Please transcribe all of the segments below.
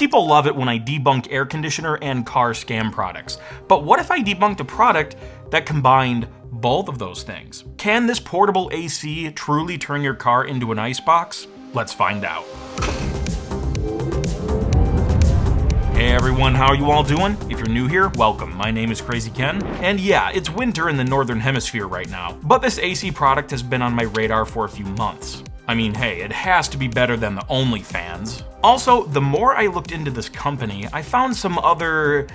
People love it when I debunk air conditioner and car scam products. But what if I debunked a product that combined both of those things? Can this portable AC truly turn your car into an icebox? Let's find out. Hey everyone, how are you all doing? If you're new here, welcome. My name is Krazy Ken, and yeah, it's winter in the northern hemisphere right now, but this AC product has been on my radar for a few months. I mean, hey, it has to be better than the OnlyFans. Also, the more I looked into this company, I found some other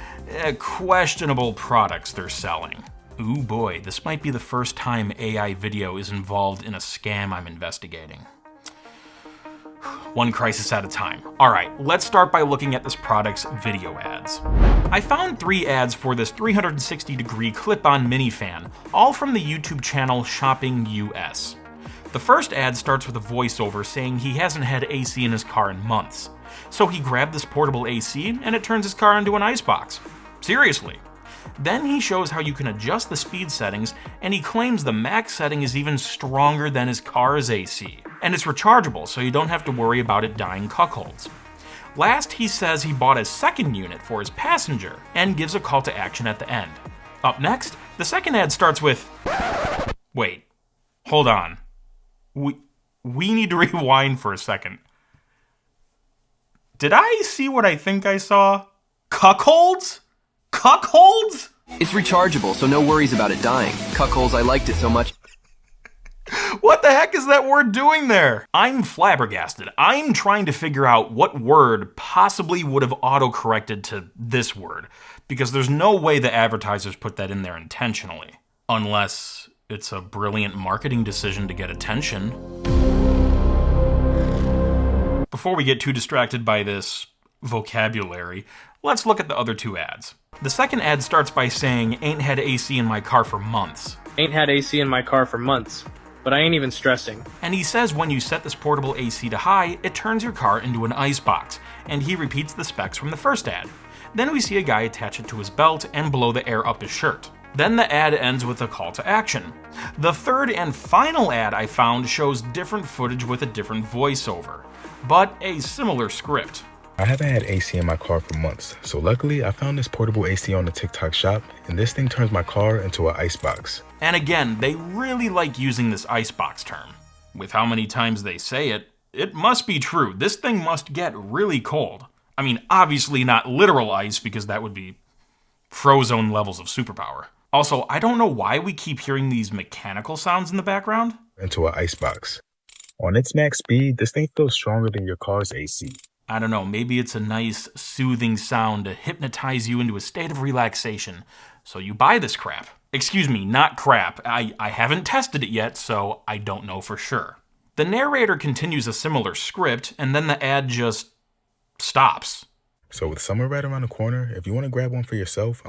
questionable products they're selling. Ooh boy, this might be the first time AI video is involved in a scam I'm investigating. One crisis at a time. Alright, let's start by looking at this product's video ads. I found 3 ads for this 360-degree clip-on mini fan, all from the YouTube channel Shopping US. The first ad starts with a voiceover saying he hasn't had AC in his car in months. So he grabbed this portable AC and it turns his car into an icebox. Seriously. Then he shows how you can adjust the speed settings, and he claims the max setting is even stronger than his car's AC. And it's rechargeable, so you don't have to worry about it dying cuckolds. Last, he says he bought a second unit for his passenger, and gives a call to action at the end. Up next, the second ad starts with... Wait, hold on. We need to rewind for a second. Did I see what I think I saw? Cuckolds? Cuckolds? It's rechargeable, so no worries about it dying. Cuckolds, I liked it so much. What the heck is that word doing there? I'm flabbergasted. I'm trying to figure out what word possibly would have autocorrected to this word, because there's no way the advertisers put that in there intentionally. Unless it's a brilliant marketing decision to get attention. Before we get too distracted by this vocabulary, let's look at the other 2 ads. The second ad starts by saying, "Ain't had AC in my car for months." Ain't had AC in my car for months, but I ain't even stressing. And he says when you set this portable AC to high, it turns your car into an icebox, and he repeats the specs from the first ad. Then we see a guy attach it to his belt and blow the air up his shirt. Then the ad ends with a call to action. The third and final ad I found shows different footage with a different voiceover, but a similar script. I haven't had AC in my car for months, so luckily I found this portable AC on the TikTok shop, and this thing turns my car into an icebox. And again, they really like using this icebox term. With how many times they say it, it must be true. This thing must get really cold. I mean, obviously not literal ice, because that would be Frozone levels of superpower. Also, I don't know why we keep hearing these mechanical sounds in the background. Into an icebox. On its max speed, this thing feels stronger than your car's AC. I don't know, maybe it's a nice, soothing sound to hypnotize you into a state of relaxation, so you buy this crap. Excuse me, not crap. I haven't tested it yet, so I don't know for sure. The narrator continues a similar script, and then the ad just stops. So with summer right around the corner, if you want to grab one for yourself,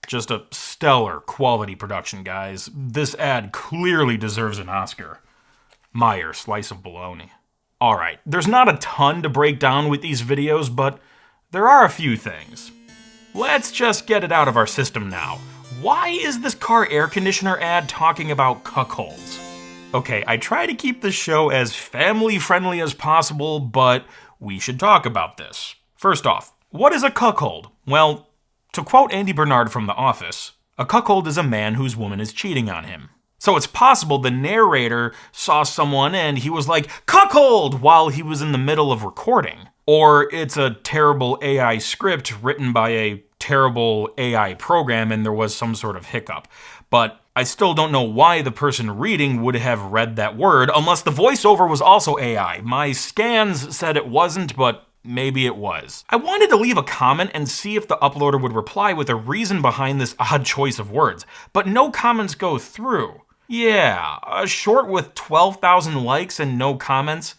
Just a stellar quality production, guys. This ad clearly deserves an Oscar. Meyer, slice of bologna. Alright, there's not a ton to break down with these videos, but there are a few things. Let's just get it out of our system now. Why is this car air conditioner ad talking about cuckolds? Okay, I try to keep this show as family-friendly as possible, but we should talk about this. First off, what is a cuckold? Well, to quote Andy Bernard from The Office, a cuckold is a man whose woman is cheating on him. So it's possible the narrator saw someone and he was like, "Cuckold!" while he was in the middle of recording. Or it's a terrible AI script written by a terrible AI program and there was some sort of hiccup. But I still don't know why the person reading would have read that word unless the voiceover was also AI. My scans said it wasn't, but maybe it was. I wanted to leave a comment and see if the uploader would reply with a reason behind this odd choice of words, but no comments go through. Yeah, a short with 12,000 likes and no comments?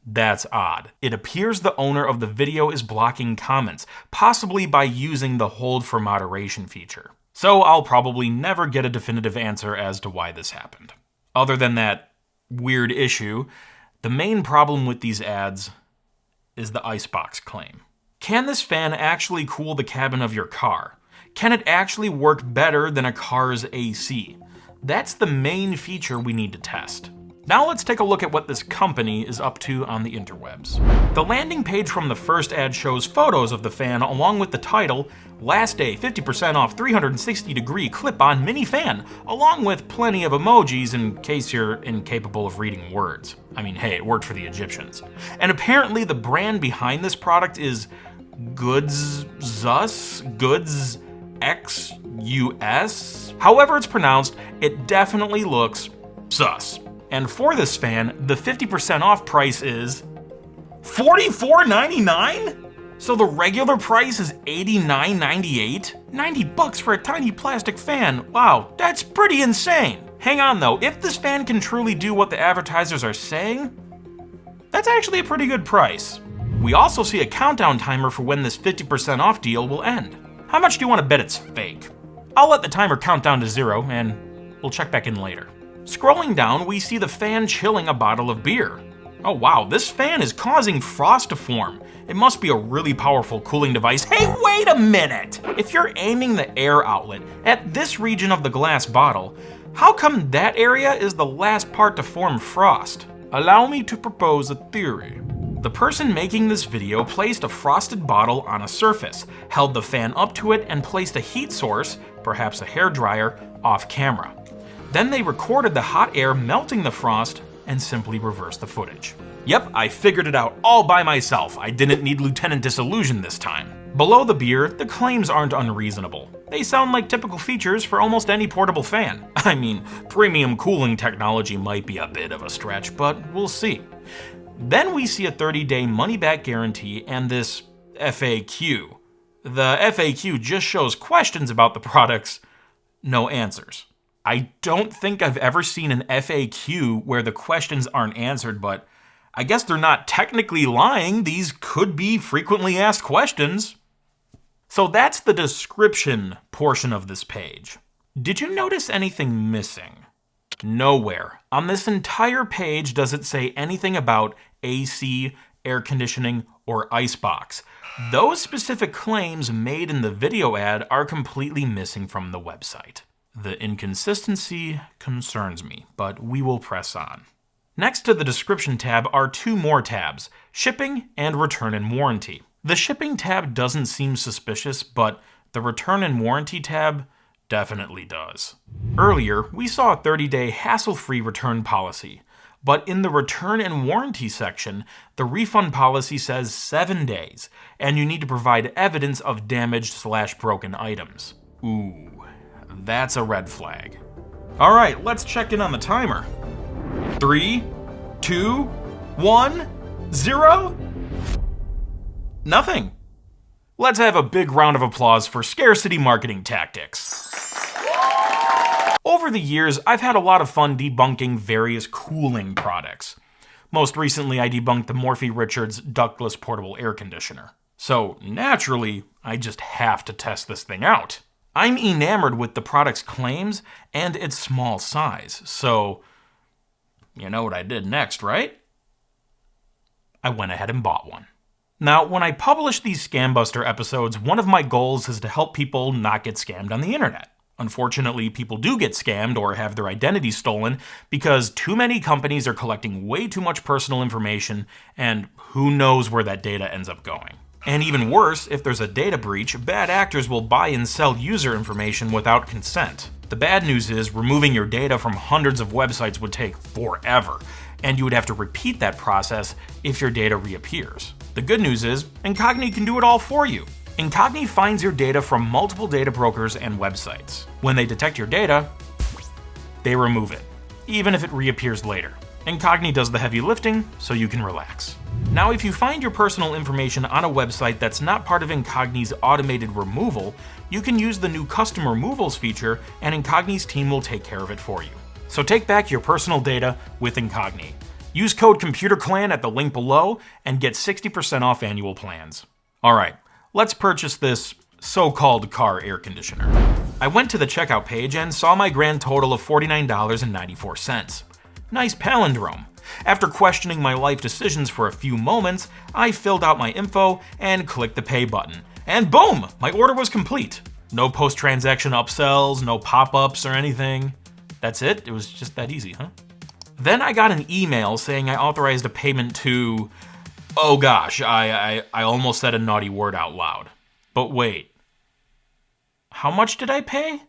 That's odd. It appears the owner of the video is blocking comments, possibly by using the hold for moderation feature. So I'll probably never get a definitive answer as to why this happened. Other than that weird issue, the main problem with these ads is the icebox claim. Can this fan actually cool the cabin of your car? Can it actually work better than a car's AC? That's the main feature we need to test. Now let's take a look at what this company is up to on the interwebs. The landing page from the first ad shows photos of the fan along with the title, "Last day 50% off 360-degree clip-on mini fan," along with plenty of emojis in case you're incapable of reading words. I mean, hey, it worked for the Egyptians. And apparently the brand behind this product is Goods XUS. However it's pronounced, it definitely looks sus. And for this fan, the 50% off price is $44.99? So the regular price is $89.98? $90 for a tiny plastic fan. Wow, that's pretty insane. Hang on though, if this fan can truly do what the advertisers are saying, that's actually a pretty good price. We also see a countdown timer for when this 50% off deal will end. How much do you want to bet it's fake? I'll let the timer count down to 0 and we'll check back in later. Scrolling down, we see the fan chilling a bottle of beer. Oh wow, this fan is causing frost to form. It must be a really powerful cooling device. Hey, wait a minute! If you're aiming the air outlet at this region of the glass bottle, how come that area is the last part to form frost? Allow me to propose a theory. The person making this video placed a frosted bottle on a surface, held the fan up to it, and placed a heat source, perhaps a hairdryer, off camera. Then they recorded the hot air melting the frost and simply reversed the footage. Yep, I figured it out all by myself. I didn't need Lieutenant Disillusion this time. Below the beer, the claims aren't unreasonable. They sound like typical features for almost any portable fan. I mean, premium cooling technology might be a bit of a stretch, but we'll see. Then we see a 30-day money-back guarantee and this FAQ. The FAQ just shows questions about the products, no answers. I don't think I've ever seen an FAQ where the questions aren't answered, but I guess they're not technically lying. These could be frequently asked questions. So that's the description portion of this page. Did you notice anything missing? Nowhere on this entire page does it say anything about AC, air conditioning, or icebox. Those specific claims made in the video ad are completely missing from the website. The inconsistency concerns me, but we will press on. Next to the description tab are 2 more tabs, shipping and return and warranty. The shipping tab doesn't seem suspicious, but the return and warranty tab definitely does. Earlier, we saw a 30-day hassle-free return policy, but in the return and warranty section, the refund policy says 7 days, and you need to provide evidence of damaged/broken items. Ooh. That's a red flag. All right, let's check in on the timer. 3, 2, 1, 0. Nothing. Let's have a big round of applause for scarcity marketing tactics. Over the years, I've had a lot of fun debunking various cooling products. Most recently, I debunked the Morphy Richards ductless portable air conditioner. So naturally, I just have to test this thing out. I'm enamored with the product's claims and its small size, so you know what I did next, right? I went ahead and bought one. Now, when I publish these Scambuster episodes, one of my goals is to help people not get scammed on the internet. Unfortunately, people do get scammed or have their identity stolen because too many companies are collecting way too much personal information, and who knows where that data ends up going. And even worse, if there's a data breach, bad actors will buy and sell user information without consent. The bad news is removing your data from hundreds of websites would take forever, and you would have to repeat that process if your data reappears. The good news is, Incogni can do it all for you. Incogni finds your data from multiple data brokers and websites. When they detect your data, they remove it, even if it reappears later. Incogni does the heavy lifting, so you can relax. Now, if you find your personal information on a website that's not part of Incogni's automated removal, you can use the new custom removals feature, and Incogni's team will take care of it for you. So take back your personal data with Incogni. Use code ComputerClan at the link below and get 60% off annual plans. Alright, let's purchase this so-called car air conditioner. I went to the checkout page and saw my grand total of $49.94. Nice palindrome. After questioning my life decisions for a few moments, I filled out my info and clicked the pay button. And boom! My order was complete. No post-transaction upsells, no pop-ups or anything. That's it? It was just that easy, huh? Then I got an email saying I authorized a payment to... Oh gosh, I almost said a naughty word out loud. But wait. How much did I pay?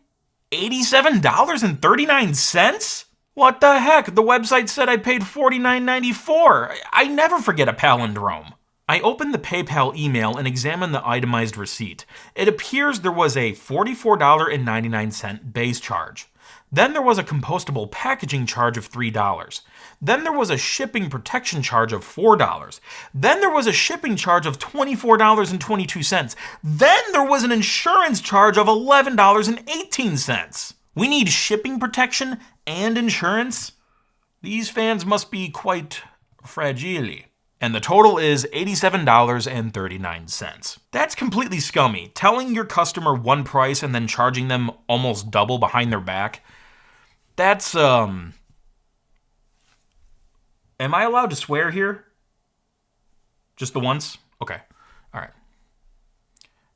$87.39? What the heck? The website said I paid $49.94. I never forget a palindrome. I opened the PayPal email and examined the itemized receipt. It appears there was a $44.99 base charge. Then there was a compostable packaging charge of $3. Then there was a shipping protection charge of $4. Then there was a shipping charge of $24.22. Then there was an insurance charge of $11.18. We need shipping protection and insurance? These fans must be quite fragile. And the total is $87.39. That's completely scummy. Telling your customer one price and then charging them almost double behind their back. That's, Am I allowed to swear here? Just the once? Okay. All right.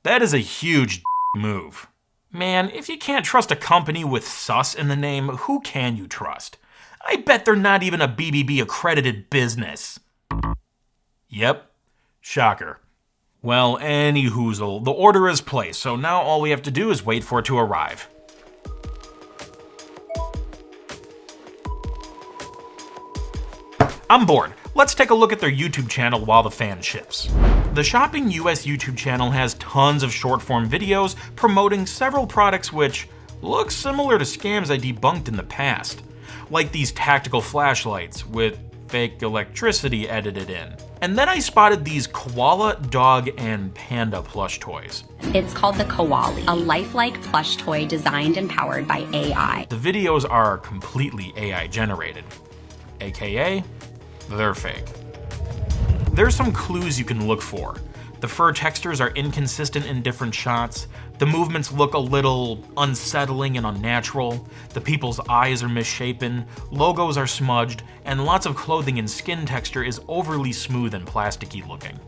That is a huge move. Man, if you can't trust a company with sus in the name, who can you trust? I bet they're not even a BBB accredited business. Yep. Shocker. Well, any hoozle, the order is placed, so now all we have to do is wait for it to arrive. I'm bored. Let's take a look at their YouTube channel while the fan ships. The Shopping US YouTube channel has tons of short-form videos promoting several products which look similar to scams I debunked in the past, like these tactical flashlights with fake electricity edited in. And then I spotted these koala, dog, and panda plush toys. It's called the Koali, a lifelike plush toy designed and powered by AI. The videos are completely AI generated, aka they're fake. There's some clues you can look for. The fur textures are inconsistent in different shots. The movements look a little unsettling and unnatural. The people's eyes are misshapen. Logos are smudged. And lots of clothing and skin texture is overly smooth and plasticky looking.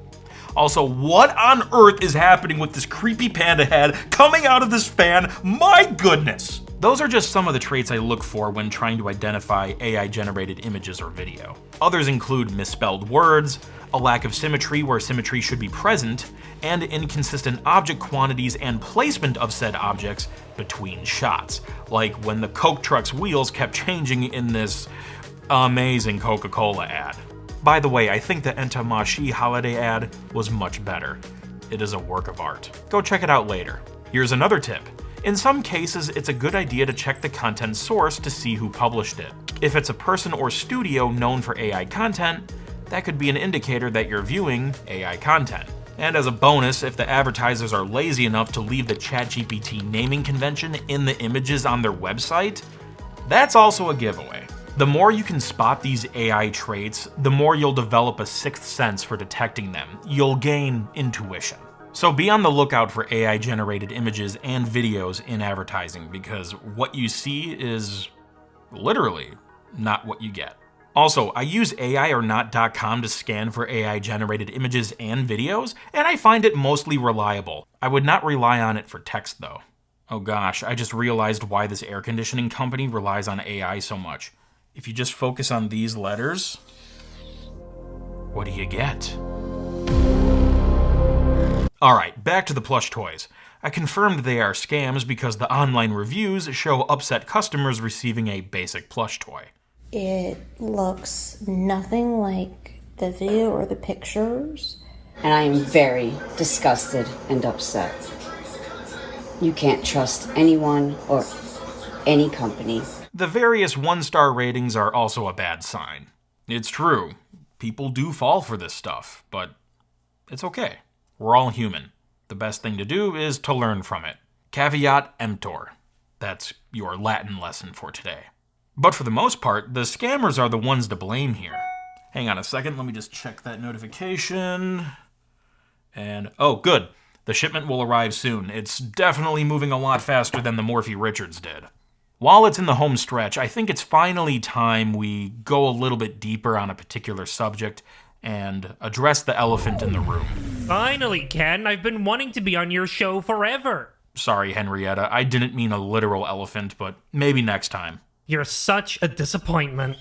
Also, what on earth is happening with this creepy panda head coming out of this fan? My goodness! Those are just some of the traits I look for when trying to identify AI-generated images or video. Others include misspelled words, a lack of symmetry where symmetry should be present, and inconsistent object quantities and placement of said objects between shots, like when the Coke truck's wheels kept changing in this amazing Coca-Cola ad. By the way, I think the Entamashi holiday ad was much better. It is a work of art. Go check it out later. Here's another tip. In some cases, it's a good idea to check the content source to see who published it. If it's a person or studio known for AI content, that could be an indicator that you're viewing AI content. And as a bonus, if the advertisers are lazy enough to leave the ChatGPT naming convention in the images on their website, that's also a giveaway. The more you can spot these AI traits, the more you'll develop a sixth sense for detecting them. You'll gain intuition. So be on the lookout for AI-generated images and videos in advertising, because what you see is literally not what you get. Also, I use AIorNot.com to scan for AI-generated images and videos, and I find it mostly reliable. I would not rely on it for text, though. Oh gosh, I just realized why this air conditioning company relies on AI so much. If you just focus on these letters, what do you get? Alright, back to the plush toys. I confirmed they are scams because the online reviews show upset customers receiving a basic plush toy. It looks nothing like the video or the pictures. And I am very disgusted and upset. You can't trust anyone or any company. The various one-star ratings are also a bad sign. It's true, people do fall for this stuff, but it's okay. We're all human. The best thing to do is to learn from it. Caveat emptor. That's your Latin lesson for today. But for the most part, the scammers are the ones to blame here. Hang on a second, let me just check that notification. And, oh, good. The shipment will arrive soon. It's definitely moving a lot faster than the Morphy Richards did. While it's in the home stretch, I think it's finally time we go a little bit deeper on a particular subject and address the elephant in the room. Finally, Ken, I've been wanting to be on your show forever. Sorry, Henrietta, I didn't mean a literal elephant, but maybe next time. You're such a disappointment.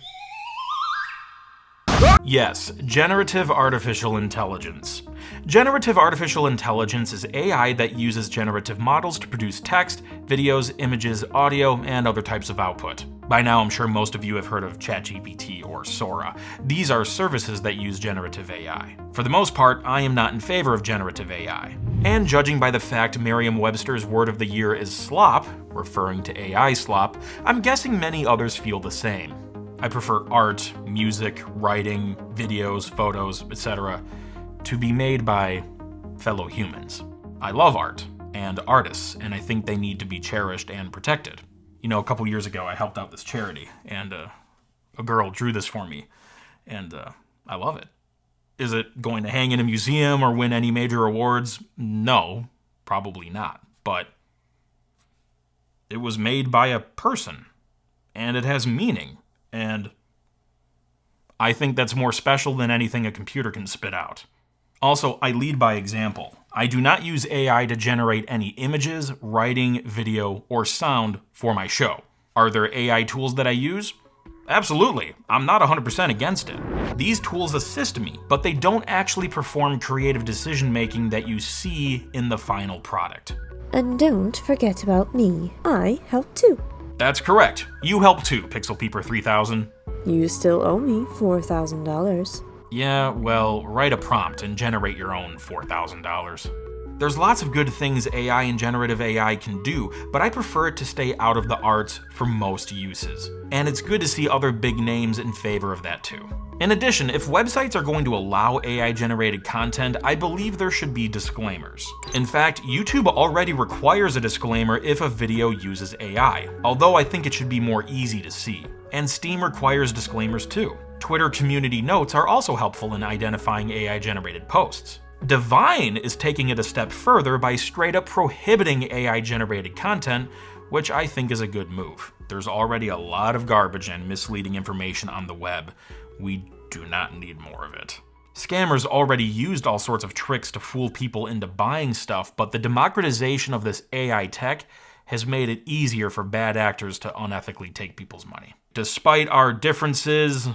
Yes, generative artificial intelligence. Generative artificial intelligence is AI that uses generative models to produce text, videos, images, audio, and other types of output. By now, I'm sure most of you have heard of ChatGPT or Sora. These are services that use generative AI. For the most part, I am not in favor of generative AI. And judging by the fact Merriam-Webster's word of the year is slop, referring to AI slop, I'm guessing many others feel the same. I prefer art, music, writing, videos, photos, etc. to be made by fellow humans. I love art and artists, and I think they need to be cherished and protected. You know, a couple years ago, I helped out this charity, and a girl drew this for me, and I love it. Is it going to hang in a museum or win any major awards? No, probably not. But it was made by a person, and it has meaning, and I think that's more special than anything a computer can spit out. Also, I lead by example. I do not use AI to generate any images, writing, video, or sound for my show. Are there AI tools that I use? Absolutely. I'm not 100% against it. These tools assist me, but they don't actually perform creative decision-making that you see in the final product. And don't forget about me. I help too. That's correct. You help too, Pixel Peeper 3000. You still owe me $4,000. Yeah, well, write a prompt and generate your own $4,000. There's lots of good things AI and generative AI can do, but I prefer it to stay out of the arts for most uses. And it's good to see other big names in favor of that too. In addition, if websites are going to allow AI-generated content, I believe there should be disclaimers. In fact, YouTube already requires a disclaimer if a video uses AI, although I think it should be more easy to see. And Steam requires disclaimers too. Twitter community notes are also helpful in identifying AI-generated posts. Divine is taking it a step further by straight up prohibiting AI-generated content, which I think is a good move. There's already a lot of garbage and misleading information on the web. We do not need more of it. Scammers already used all sorts of tricks to fool people into buying stuff, but the democratization of this AI tech has made it easier for bad actors to unethically take people's money. Despite our differences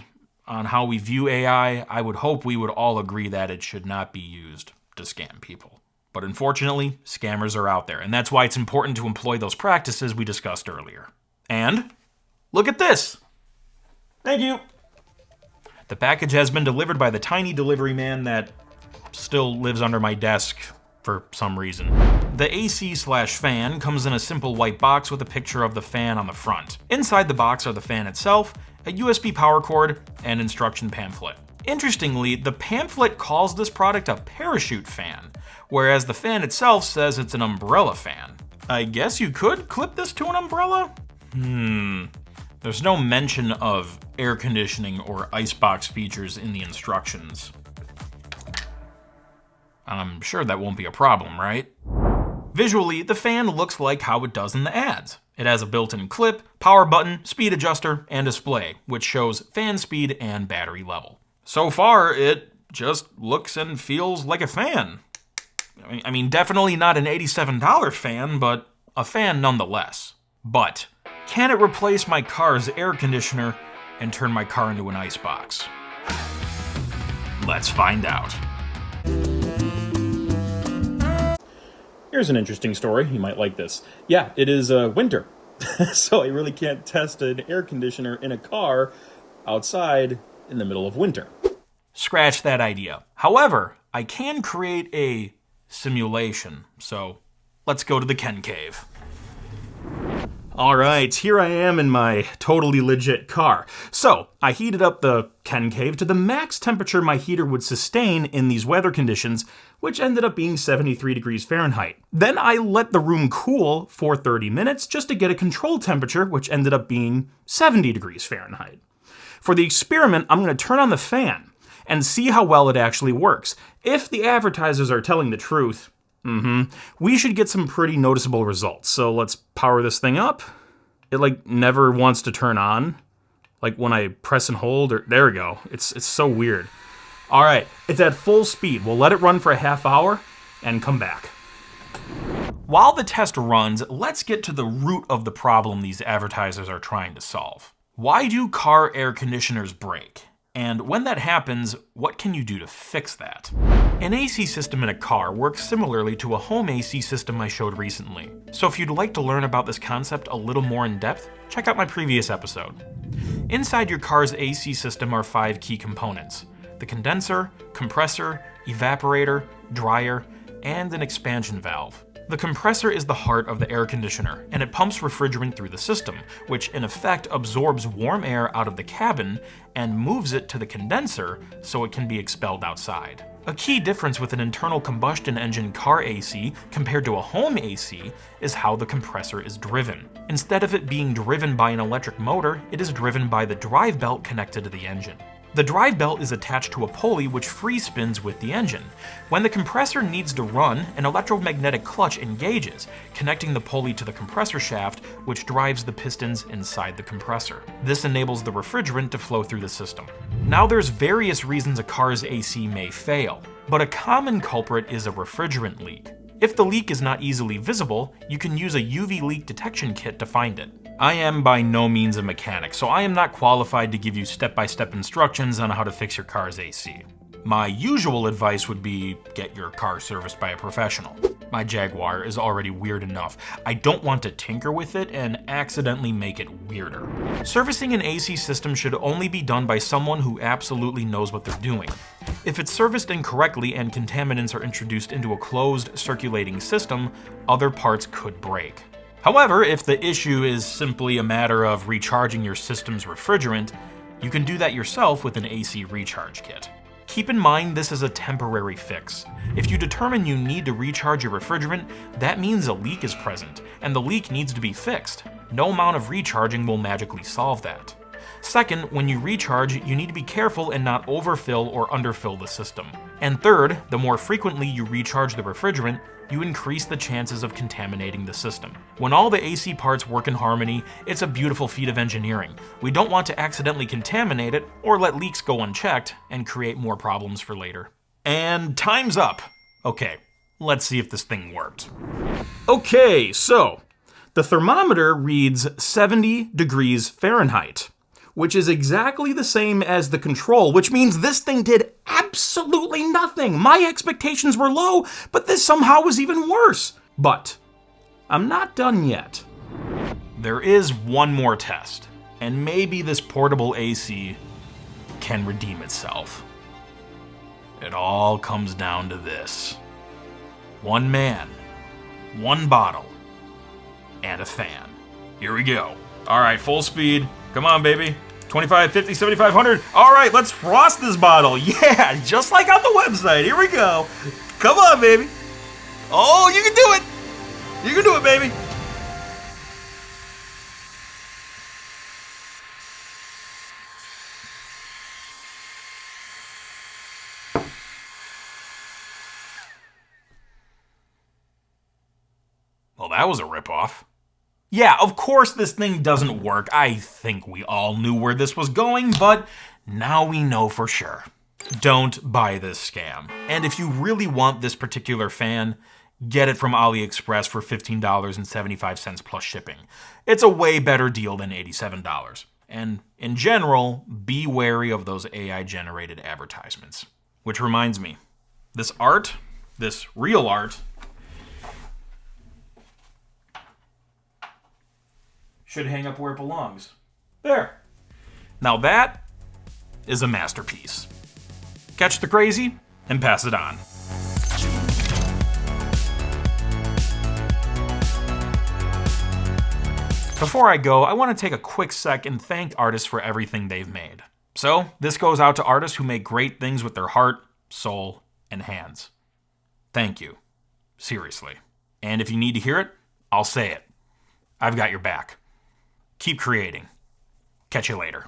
on how we view AI, I would hope we would all agree that it should not be used to scam people. But unfortunately, scammers are out there, and that's why it's important to employ those practices we discussed earlier. And look at this! Thank you! The package has been delivered by the tiny delivery man that still lives under my desk for some reason. The AC/fan comes in a simple white box with a picture of the fan on the front. Inside the box are the fan itself, a USB power cord, and instruction pamphlet. Interestingly, the pamphlet calls this product a parachute fan, whereas the fan itself says it's an umbrella fan. I guess you could clip this to an umbrella? There's no mention of air conditioning or icebox features in the instructions. I'm sure that won't be a problem, right? Visually, the fan looks like how it does in the ads. It has a built-in clip, power button, speed adjuster, and display, which shows fan speed and battery level. So far, it just looks and feels like a fan. I mean, definitely not an $87 fan, but a fan nonetheless. But can it replace my car's air conditioner and turn my car into an icebox? Let's find out. Here's an interesting story. You might like this. Yeah, it is winter. So I really can't test an air conditioner in a car outside in the middle of winter. Scratch that idea. However, I can create a simulation. So let's go to the Ken Cave. All right, here I am in my totally legit car. So I heated up the Ken Cave to the max temperature my heater would sustain in these weather conditions, which ended up being 73 degrees Fahrenheit. Then I let the room cool for 30 minutes just to get a control temperature, which ended up being 70 degrees Fahrenheit. For the experiment, I'm going to turn on the fan and see how well it actually works. If the advertisers are telling the truth, we should get some pretty noticeable results. So let's power this thing up. It never wants to turn on. Like when I press and hold, there we go. It's so weird. All right, it's at full speed. We'll let it run for a half hour and come back. While the test runs, let's get to the root of the problem these advertisers are trying to solve. Why do car air conditioners break? And when that happens, what can you do to fix that? An AC system in a car works similarly to a home AC system I showed recently. So if you'd like to learn about this concept a little more in depth, check out my previous episode. Inside your car's AC system are 5 key components: the condenser, compressor, evaporator, dryer, and an expansion valve. The compressor is the heart of the air conditioner, and it pumps refrigerant through the system, which in effect absorbs warm air out of the cabin and moves it to the condenser so it can be expelled outside. A key difference with an internal combustion engine car AC compared to a home AC is how the compressor is driven. Instead of it being driven by an electric motor, it is driven by the drive belt connected to the engine. The drive belt is attached to a pulley which free spins with the engine. When the compressor needs to run, an electromagnetic clutch engages, connecting the pulley to the compressor shaft, which drives the pistons inside the compressor. This enables the refrigerant to flow through the system. Now there's various reasons a car's AC may fail, but a common culprit is a refrigerant leak. If the leak is not easily visible, you can use a UV leak detection kit to find it. I am by no means a mechanic, so I am not qualified to give you step-by-step instructions on how to fix your car's AC. My usual advice would be get your car serviced by a professional. My Jaguar is already weird enough. I don't want to tinker with it and accidentally make it weirder. Servicing an AC system should only be done by someone who absolutely knows what they're doing. If it's serviced incorrectly and contaminants are introduced into a closed, circulating system, other parts could break. However, if the issue is simply a matter of recharging your system's refrigerant, you can do that yourself with an AC recharge kit. Keep in mind this is a temporary fix. If you determine you need to recharge your refrigerant, that means a leak is present, and the leak needs to be fixed. No amount of recharging will magically solve that. Second, when you recharge, you need to be careful and not overfill or underfill the system. And third, the more frequently you recharge the refrigerant, you increase the chances of contaminating the system. When all the AC parts work in harmony, it's a beautiful feat of engineering. We don't want to accidentally contaminate it or let leaks go unchecked and create more problems for later. And time's up. Okay, let's see if this thing worked. Okay, so the thermometer reads 70 degrees Fahrenheit, which is exactly the same as the control, which means this thing did absolutely nothing. My expectations were low, but this somehow was even worse. But I'm not done yet. There is one more test, and maybe this portable AC can redeem itself. It all comes down to this. One man, one bottle, and a fan. Here we go. All right, full speed. Come on, baby. 25, 50, 75, 100. All right, let's frost this bottle. Yeah, just like on the website. Here we go. Come on, baby. Oh, you can do it. You can do it, baby. Well, that was a ripoff. Yeah, of course this thing doesn't work. I think we all knew where this was going, but now we know for sure. Don't buy this scam. And if you really want this particular fan, get it from AliExpress for $15.75 plus shipping. It's a way better deal than $87. And in general, be wary of those AI-generated advertisements. Which reminds me, this art, this real art, should hang up where it belongs. There. Now that is a masterpiece. Catch the Krazy and pass it on. Before I go, I want to take a quick sec and thank artists for everything they've made. So, this goes out to artists who make great things with their heart, soul, and hands. Thank you. Seriously. And if you need to hear it, I'll say it. I've got your back. Keep creating. Catch you later.